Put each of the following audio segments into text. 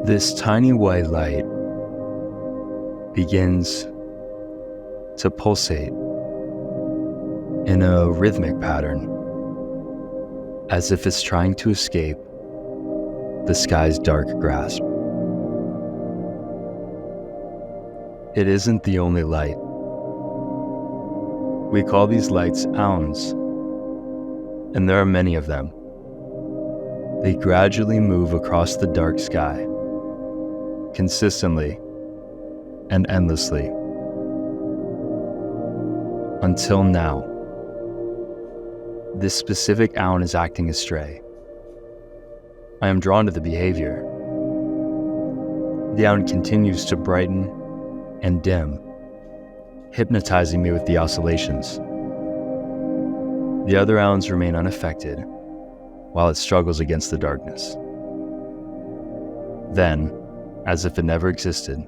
This tiny white light begins to pulsate in a rhythmic pattern, as if it's trying to escape the sky's dark grasp. It isn't the only light. We call these lights auns, and there are many of them. They gradually move across the dark sky, consistently and endlessly, until now. This specific aun is acting astray. I am drawn to the behavior. The aun continues to brighten and dim, hypnotizing me with the oscillations. The other auns remain unaffected while it struggles against the darkness. Then, as if it never existed,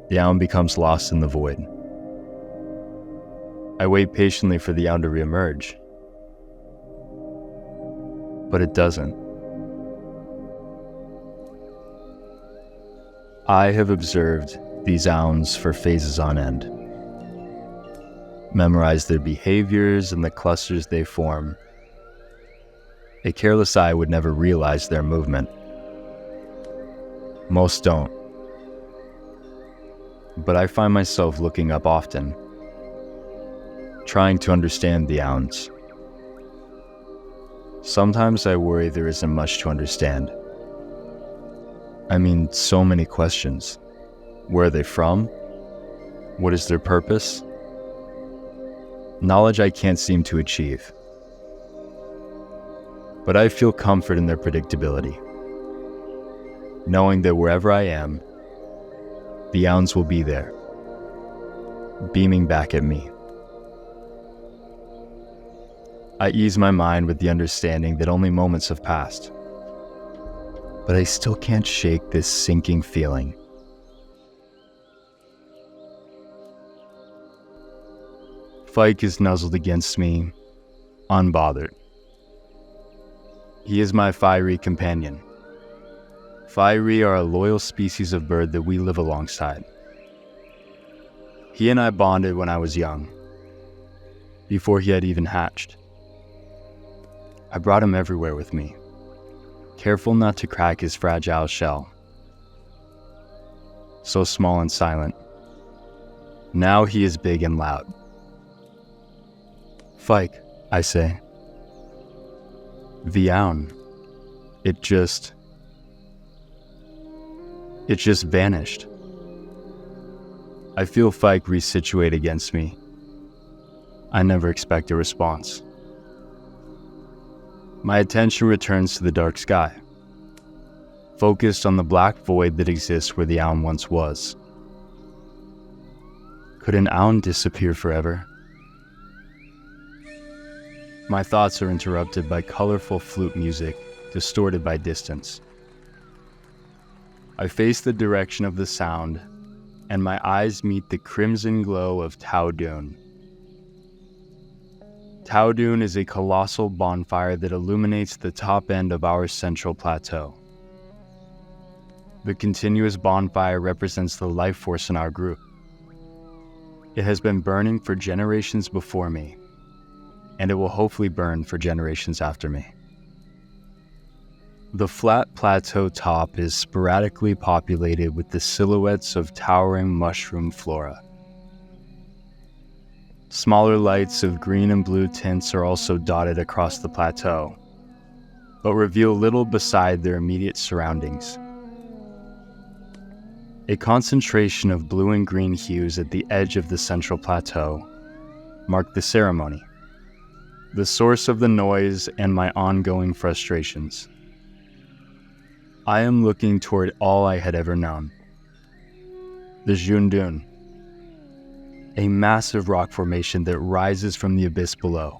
the aun becomes lost in the void. I wait patiently for the aun to reemerge, but it doesn't. I have observed these auns for phases on end, memorized their behaviors and the clusters they form. A careless eye would never realize their movement. Most don't. But I find myself looking up often, trying to understand the auns. Sometimes I worry there isn't much to understand. I mean, so many questions. Where are they from? What is their purpose? Knowledge I can't seem to achieve. But I feel comfort in their predictability, knowing that wherever I am, the auns will be there, beaming back at me. I ease my mind with the understanding that only moments have passed, but I still can't shake this sinking feeling. Fike is nuzzled against me, unbothered. He is my fiery companion. Fiery are a loyal species of bird that we live alongside. He and I bonded when I was young, before he had even hatched. I brought him everywhere with me, careful not to crack his fragile shell. So small and silent. Now he is big and loud. Fike, I say. The aun. It just vanished. I feel Fike resituate against me. I never expect a response. My attention returns to the dark sky, focused on the black void that exists where the aun once was. Could an aun disappear forever? My thoughts are interrupted by colorful flute music, distorted by distance. I face the direction of the sound, and my eyes meet the crimson glow of Towdoon. Towdoon is a colossal bonfire that illuminates the top end of our central plateau. The continuous bonfire represents the life force in our group. It has been burning for generations before me, and it will hopefully burn for generations after me. The flat plateau top is sporadically populated with the silhouettes of towering mushroom flora. Smaller lights of green and blue tints are also dotted across the plateau, but reveal little beside their immediate surroundings. A concentration of blue and green hues at the edge of the central plateau mark the ceremony, the source of the noise and my ongoing frustrations. I am looking toward all I had ever known. The Jundoon, a massive rock formation that rises from the abyss below.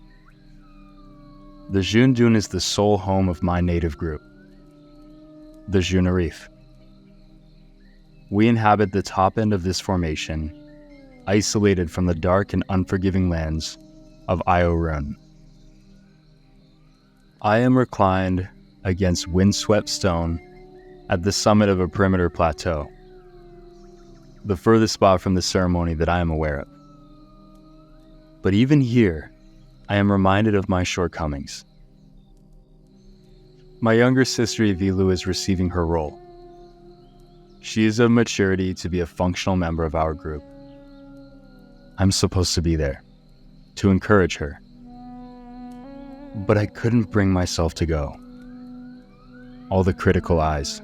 The Jundoon is the sole home of my native group, the Junarif. We inhabit the top end of this formation, isolated from the dark and unforgiving lands of Iorun. I am reclined against windswept stone at the summit of a perimeter plateau, the furthest spot from the ceremony that I am aware of. But even here, I am reminded of my shortcomings. My younger sister Evilu is receiving her role. She is of maturity to be a functional member of our group. I'm supposed to be there, to encourage her. But I couldn't bring myself to go. All the critical eyes.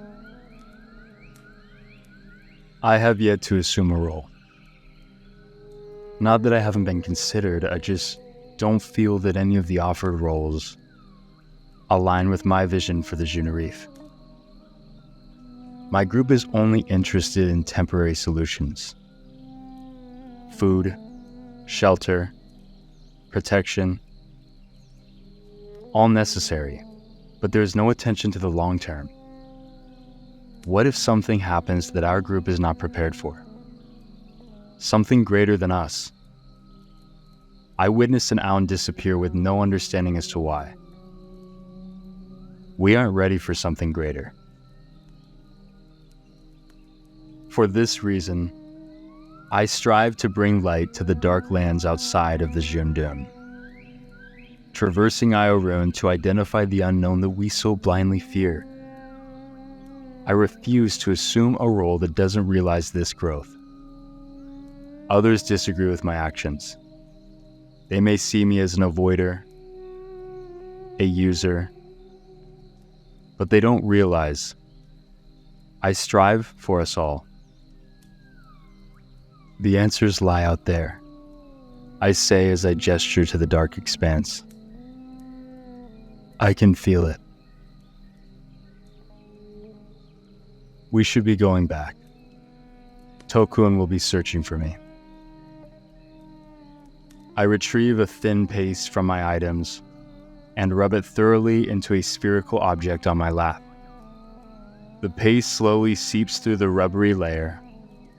I have yet to assume a role. Not that I haven't been considered, I just don't feel that any of the offered roles align with my vision for the Junarif. My group is only interested in temporary solutions. Food, shelter, protection, all necessary, but there is no attention to the long term. What if something happens that our group is not prepared for? Something greater than us. I witnessed an Aun disappear with no understanding as to why. We aren't ready for something greater. For this reason, I strive to bring light to the dark lands outside of the Jundun, traversing Iorun to identify the unknown that we so blindly fear. I refuse to assume a role that doesn't realize this growth. Others disagree with my actions. They may see me as an avoider, a user, but they don't realize I strive for us all. The answers lie out there, I say as I gesture to the dark expanse. I can feel it. We should be going back. Tokun will be searching for me. I retrieve a thin paste from my items and rub it thoroughly into a spherical object on my lap. The paste slowly seeps through the rubbery layer,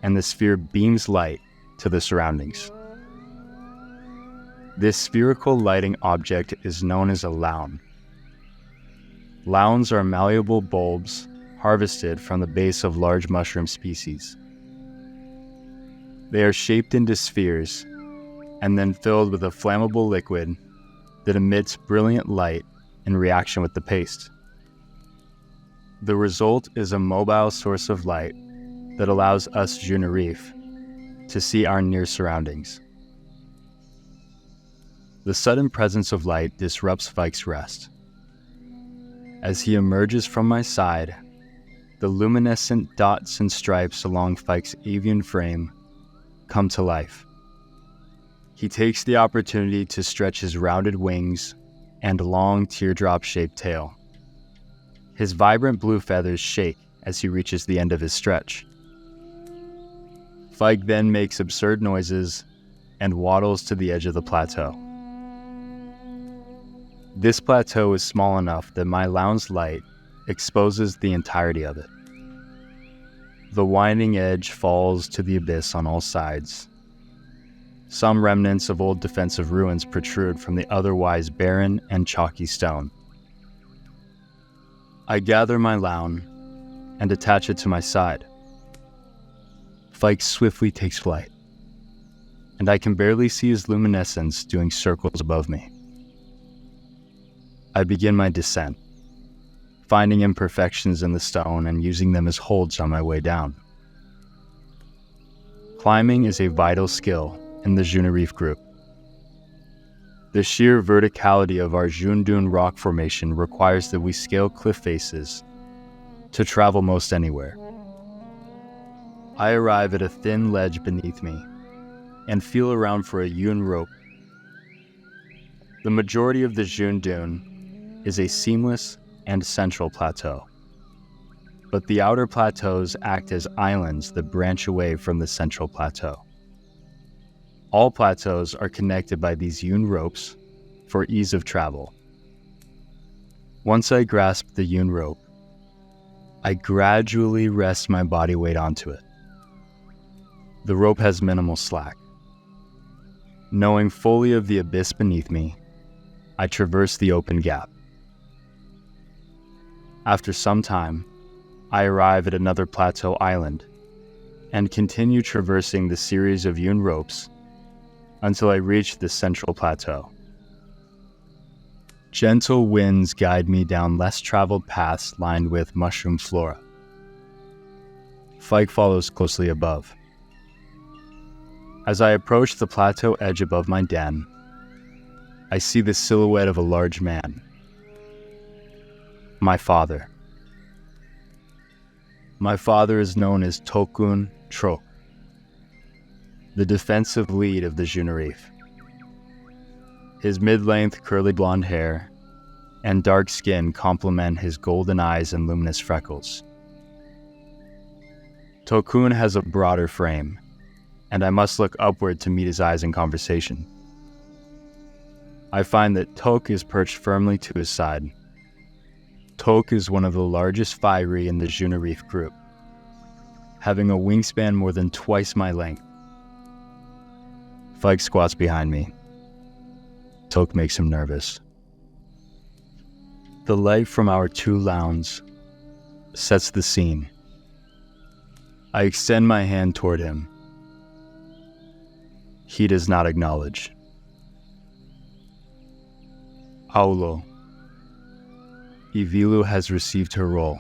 and the sphere beams light to the surroundings. This spherical lighting object is known as a laun. Launs are malleable bulbs harvested from the base of large mushroom species. They are shaped into spheres and then filled with a flammable liquid that emits brilliant light in reaction with the paste. The result is a mobile source of light that allows us Junarif to see our near surroundings. The sudden presence of light disrupts Vike's rest. As he emerges from my side, the luminescent dots and stripes along Vike's avian frame come to life. He takes the opportunity to stretch his rounded wings and long teardrop-shaped tail. His vibrant blue feathers shake as he reaches the end of his stretch. Vike then makes absurd noises and waddles to the edge of the plateau. This plateau is small enough that my laun's light exposes the entirety of it. The winding edge falls to the abyss on all sides. Some remnants of old defensive ruins protrude from the otherwise barren and chalky stone. I gather my laun and attach it to my side. Vike swiftly takes flight, and I can barely see his luminescence doing circles above me. I begin my descent, finding imperfections in the stone and using them as holds on my way down. Climbing is a vital skill in the Junarif group. The sheer verticality of our Jundun rock formation requires that we scale cliff faces to travel most anywhere. I arrive at a thin ledge beneath me and feel around for a yun rope. The majority of the Jundun is a seamless and central plateau, but the outer plateaus act as islands that branch away from the central plateau. All plateaus are connected by these yun ropes for ease of travel. Once I grasp the yun rope, I gradually rest my body weight onto it. The rope has minimal slack. Knowing fully of the abyss beneath me, I traverse the open gap. After some time, I arrive at another plateau island and continue traversing the series of hewn ropes until I reach the central plateau. Gentle winds guide me down less traveled paths lined with mushroom flora. Fike follows closely above. As I approach the plateau edge above my den, I see the silhouette of a large man. My father. My father is known as Tokun Trok, the defensive lead of the Junarif. His mid-length curly blonde hair and dark skin complement his golden eyes and luminous freckles. Tokun has a broader frame, and I must look upward to meet his eyes in conversation. I find that Tok is perched firmly to his side. Tok is one of the largest Fairy in the Junarif group, having a wingspan more than twice my length. Fike squats behind me. Tok makes him nervous. The light from our two lounges sets the scene. I extend my hand toward him. He does not acknowledge. Aulo. Ivilu has received her role.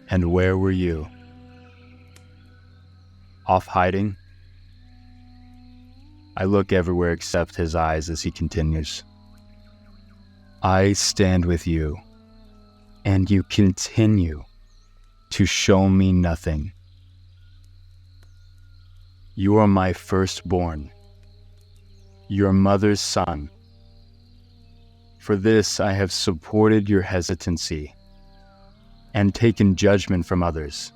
And where were you? Off hiding? I look everywhere except his eyes as he continues. I stand with you, and you continue to show me nothing. You are my firstborn, your mother's son. For this I have supported your hesitancy and taken judgment from others.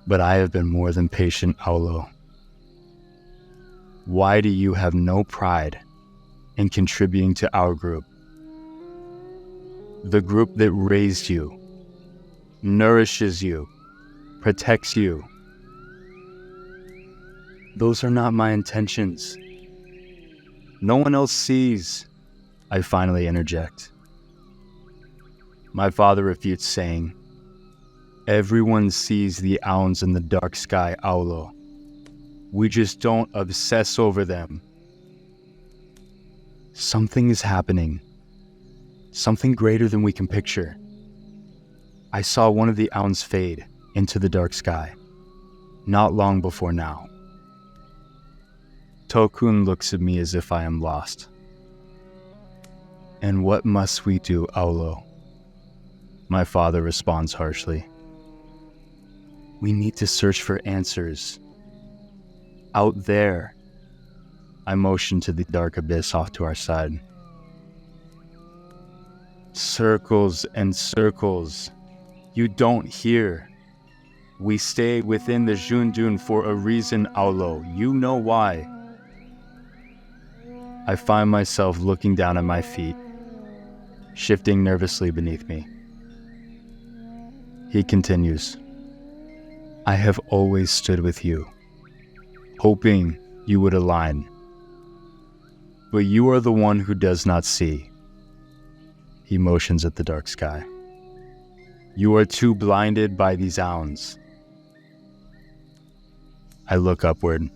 But I have been more than patient, Aulo. Why do you have no pride in contributing to our group? The group that raised you, nourishes you, protects you. Those are not my intentions. No one else sees, I finally interject. My father refutes, saying, everyone sees the owls in the dark sky, Aulo. We just don't obsess over them. Something is happening. Something greater than we can picture. I saw one of the owls fade into the dark sky, not long before now. Tokun looks at me as if I am lost. And what must we do, Aulo? My father responds harshly. We need to search for answers. Out there. I motion to the dark abyss off to our side. Circles and circles. You don't hear. We stay within the Jundun for a reason, Aulo. You know why. I find myself looking down at my feet, shifting nervously beneath me. He continues. I have always stood with you, hoping you would align. But you are the one who does not see. He motions at the dark sky. You are too blinded by these owls. I look upward,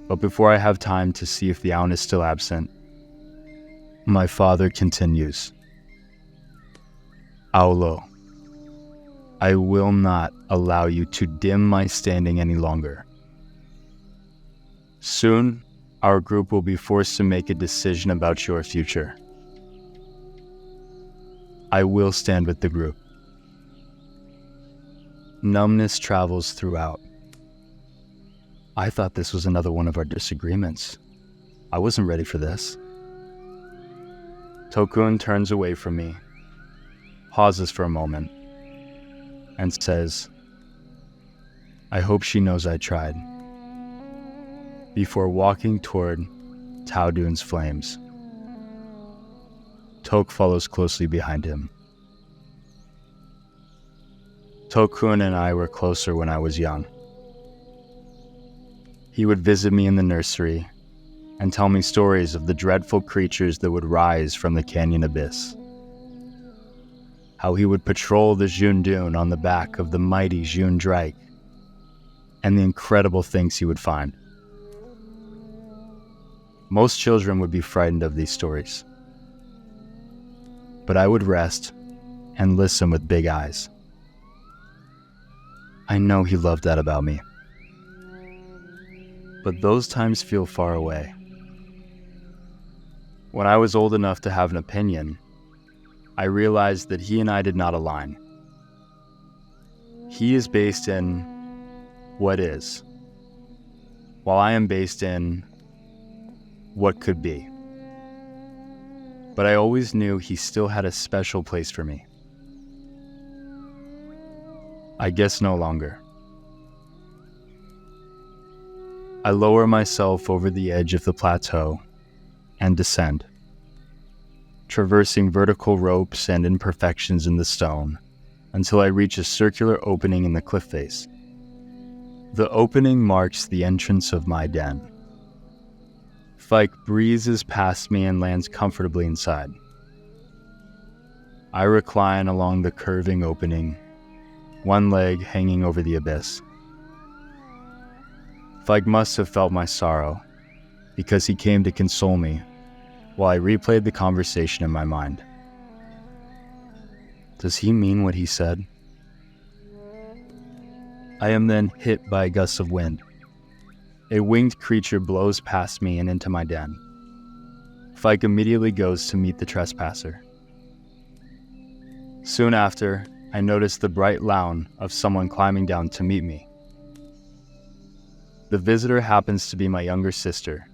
but before I have time to see if the owl is still absent, my father continues. Aulo, I will not allow you to dim my standing any longer. Soon, our group will be forced to make a decision about your future. I will stand with the group. Numbness travels throughout. I thought this was another one of our disagreements. I wasn't ready for this. Tokun turns away from me, pauses for a moment, and says, I hope she knows I tried, before walking toward Taudun's flames. Tok follows closely behind him. Tokun and I were closer when I was young. He would visit me in the nursery and tell me stories of the dreadful creatures that would rise from the canyon abyss. how he would patrol the June Dune on the back of the mighty June Drake, and the incredible things he would find. Most children would be frightened of these stories, but I would rest and listen with big eyes. I know he loved that about me. But those times feel far away. When I was old enough to have an opinion, I realized that he and I did not align. He is based in what is, while I am based in what could be. But I always knew he still had a special place for me. I guess no longer. I lower myself over the edge of the plateau and descend, traversing vertical ropes and imperfections in the stone until I reach a circular opening in the cliff face. The opening marks the entrance of my den. Fike breezes past me and lands comfortably inside. I recline along the curving opening, one leg hanging over the abyss. Fike must have felt my sorrow, because he came to console me while I replayed the conversation in my mind. Does he mean what he said? I am then hit by a gust of wind. A winged creature blows past me and into my den. Fike immediately goes to meet the trespasser. Soon after, I notice the bright lawn of someone climbing down to meet me. The visitor happens to be my younger sister,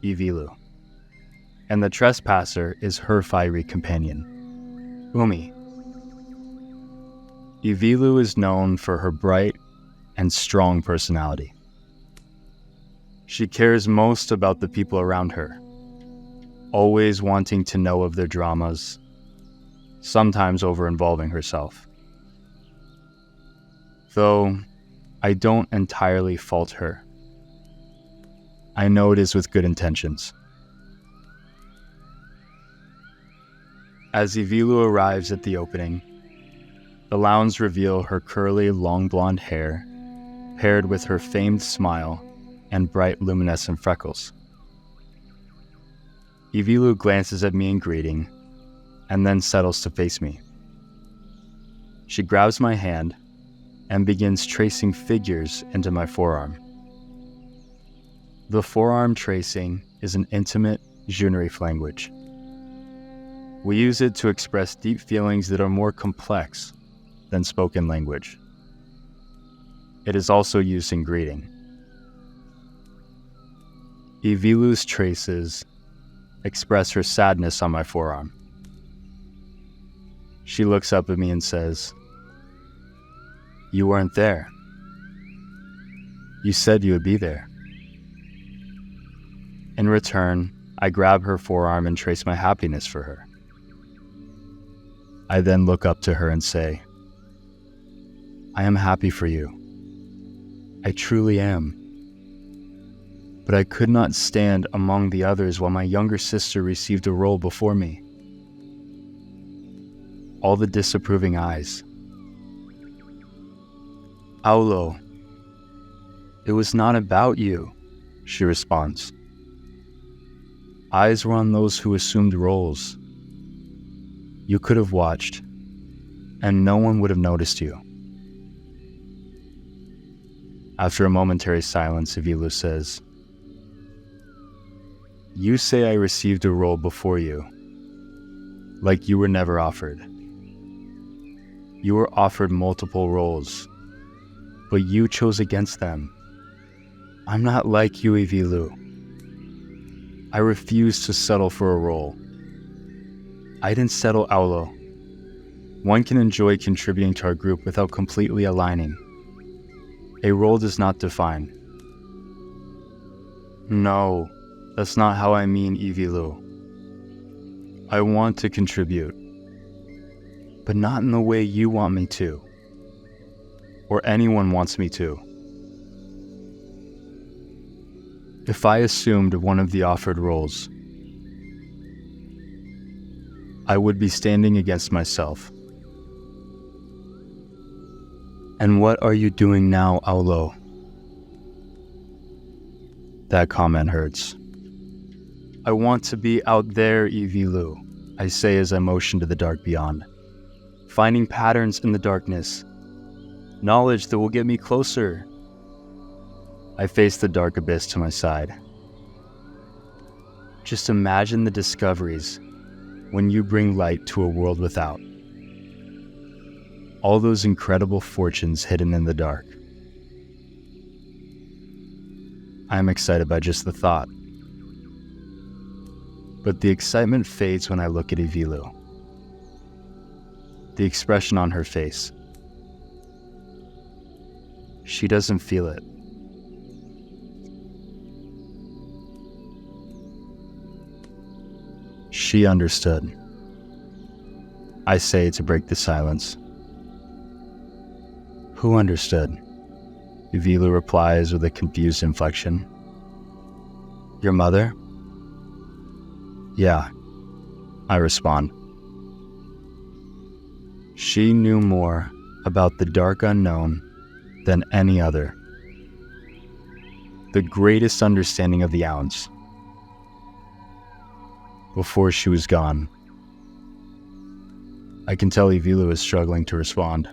Ivilu, and the trespasser is her fiery companion, Umi. Ivilu is known for her bright and strong personality. She cares most about the people around her, always wanting to know of their dramas, sometimes over-involving herself. Though I don't entirely fault her. I know it is with good intentions. As Ivilu arrives at the opening, the lawns reveal her curly, long blonde hair, paired with her famed smile and bright, luminescent freckles. Ivilu glances at me in greeting, and then settles to face me. She grabs my hand and begins tracing figures into my forearm. The forearm tracing is an intimate Junerife language. We use it to express deep feelings that are more complex than spoken language. It is also used in greeting. Ivilu's traces express her sadness on my forearm. She looks up at me and says, "You weren't there. You said you would be there." In return, I grab her forearm and trace my happiness for her. I then look up to her and say, "I am happy for you. I truly am. But I could not stand among the others while my younger sister received a role before me." All the disapproving eyes. "Aulo, it was not about you," she responds. "Eyes were on those who assumed roles. You could have watched, and no one would have noticed you." After a momentary silence, Ivilu says, "You say I received a role before you, like you were never offered. You were offered multiple roles, but you chose against them. I'm not like you, Ivilu. I refuse to settle for a role. I didn't settle, Aulo. One can enjoy contributing to our group without completely aligning. A role does not define." "No, that's not how I mean, Ivilu. I want to contribute, but not in the way you want me to, or anyone wants me to. If I assumed one of the offered roles, I would be standing against myself. And what are you doing now, Aulo? That comment hurts. I want to be out there, Evilu, I say as I motion to the dark beyond. Finding patterns in the darkness. Knowledge that will get me closer. I face the dark abyss to my side. Just imagine the discoveries when you bring light to a world without. All those incredible fortunes hidden in the dark. I am excited by just the thought. But the excitement fades when I look at Evilu. The expression on her face. She doesn't feel it. She understood. I say to break the silence. Who understood? Evilu replies with a confused inflection. Your mother? Yeah, I respond. She knew more about the dark unknown than any other. The greatest understanding of the ounce. Before she was gone. I can tell Evilu is struggling to respond.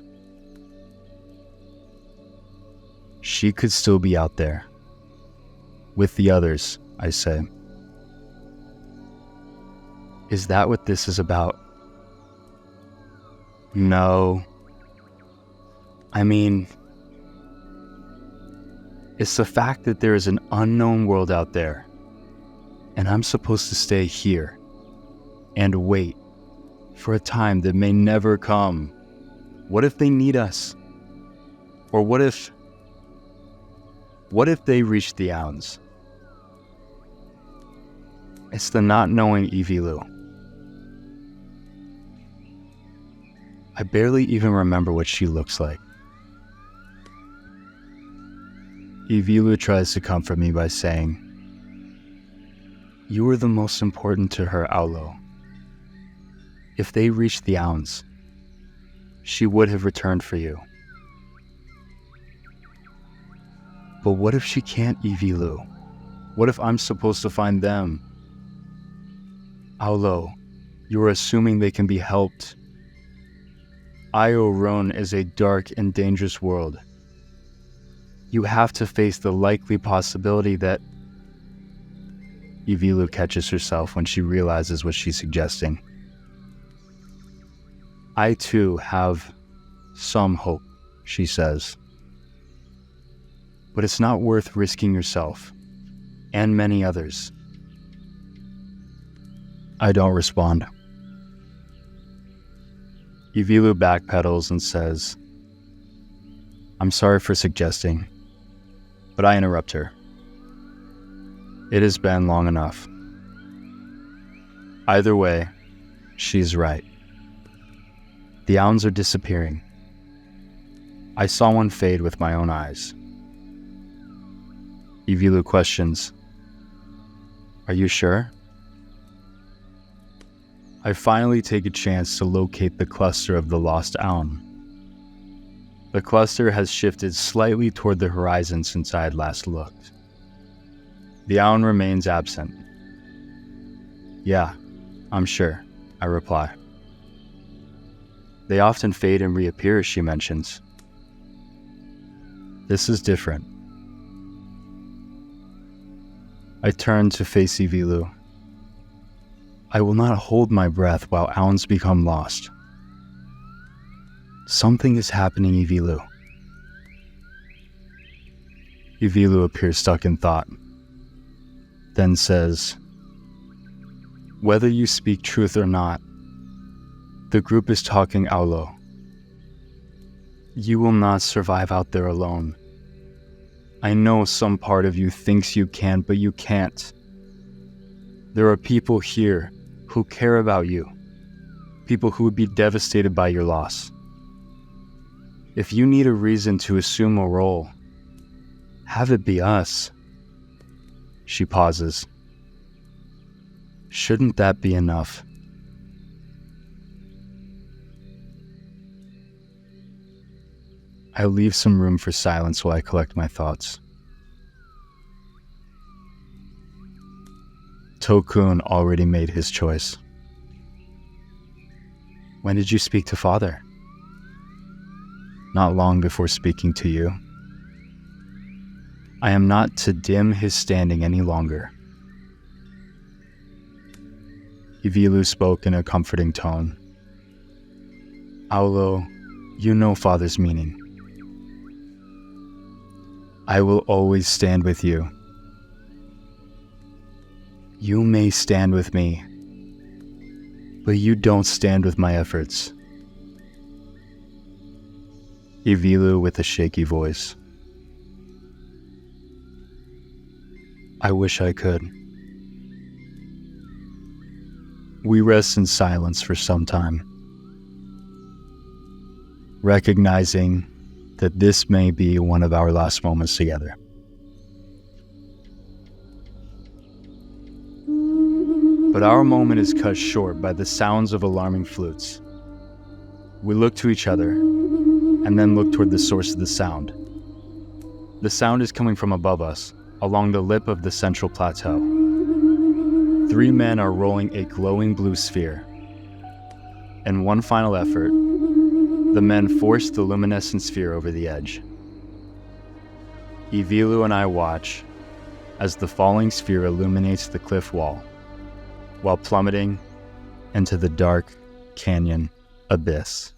She could still be out there. With the others, I say. Is that what this is about? No. I mean, it's the fact that there is an unknown world out there, and I'm supposed to stay here and wait for a time that may never come. What if they need us? Or what if they reach the Ounds? It's the not knowing Evilu. I barely even remember what she looks like. Evilu tries to comfort me by saying, you were the most important to her, Aulo. If they reached the Ounds, she would have returned for you. But what if she can't, Evilu? What if I'm supposed to find them? Aulo, you are assuming they can be helped. Io Roan is a dark and dangerous world. You have to face the likely possibility that... Evilu catches herself when she realizes what she's suggesting. I too have some hope, she says. But it's not worth risking yourself, and many others. I don't respond. Evilu backpedals and says, I'm sorry for suggesting, but I interrupt her. It has been long enough. Either way, she's right. The Ounds are disappearing. I saw one fade with my own eyes. Evilu questions, are you sure? I finally take a chance to locate the cluster of the lost Ound. The cluster has shifted slightly toward the horizon since I had last looked. The Ound remains absent. Yeah, I'm sure, I reply. They often fade and reappear, she mentions. This is different. I turn to face Evilu. I will not hold my breath while Ounds become lost. Something is happening, Evilu. Evilu appears stuck in thought, then says, whether you speak truth or not, the group is talking, Aulo. You will not survive out there alone. I know some part of you thinks you can, but you can't. There are people here who care about you, people who would be devastated by your loss. If you need a reason to assume a role, have it be us. She pauses. Shouldn't that be enough? I leave some room for silence while I collect my thoughts. Tokun already made his choice. When did you speak to Father? Not long before speaking to you. I am not to dim his standing any longer. Ivilu spoke in a comforting tone. Aulo, you know Father's meaning. I will always stand with you. You may stand with me, but you don't stand with my efforts. Ivilu with a shaky voice. I wish I could. We rest in silence for some time, recognizing that this may be one of our last moments together. But our moment is cut short by the sounds of alarming flutes. We look to each other, and then look toward the source of the sound. The sound is coming from above us, along the lip of the central plateau. 3 men are rolling a glowing blue sphere. In one final effort, the men force the luminescent sphere over the edge. Ivilu and I watch as the falling sphere illuminates the cliff wall, while plummeting into the dark canyon abyss.